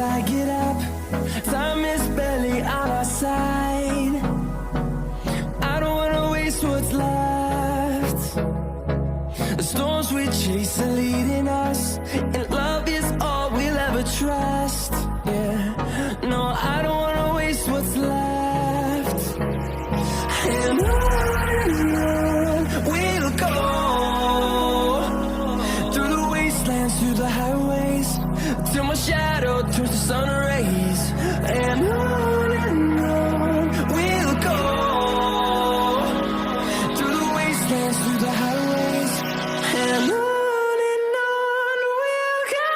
I get up. Time is barely on our side. I don't wanna waste what's left. The storms we chase are leading us, and love is all we'll ever trust. Yeah, no, I don't wanna waste what's left. And on we'll go, through the wastelands, through the highways, till my shadow turns to sun rays. And on we'll go, through the wastelands, through the highways, and on we'll go.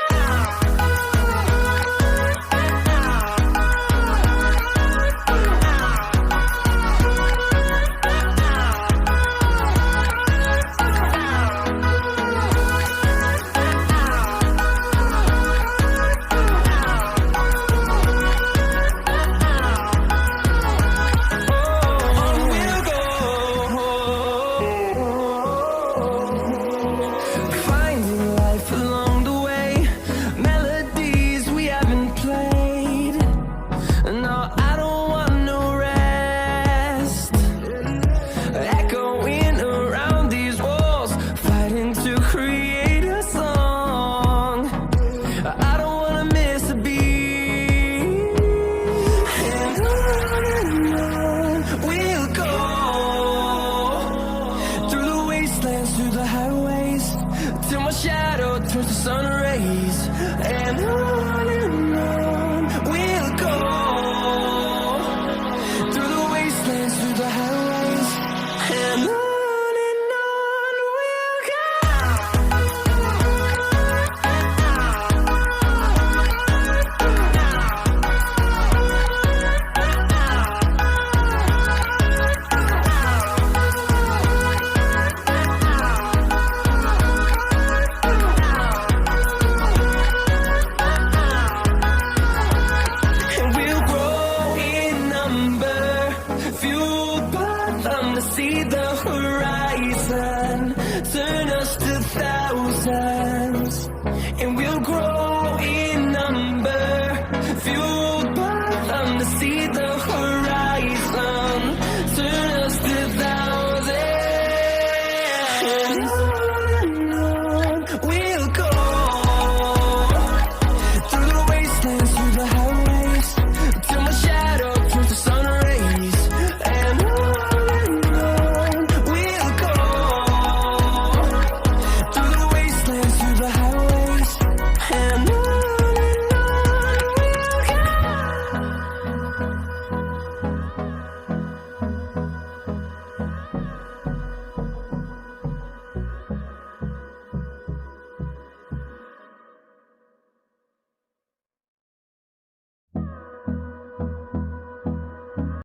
Finding life along the way, melodies we haven't played. No, I don't want no rest. Echoing around these walls, fighting to create a song. I don't wanna miss a beat. And on we'll go, through the wastelands, through the highways, till my shadow turns to sun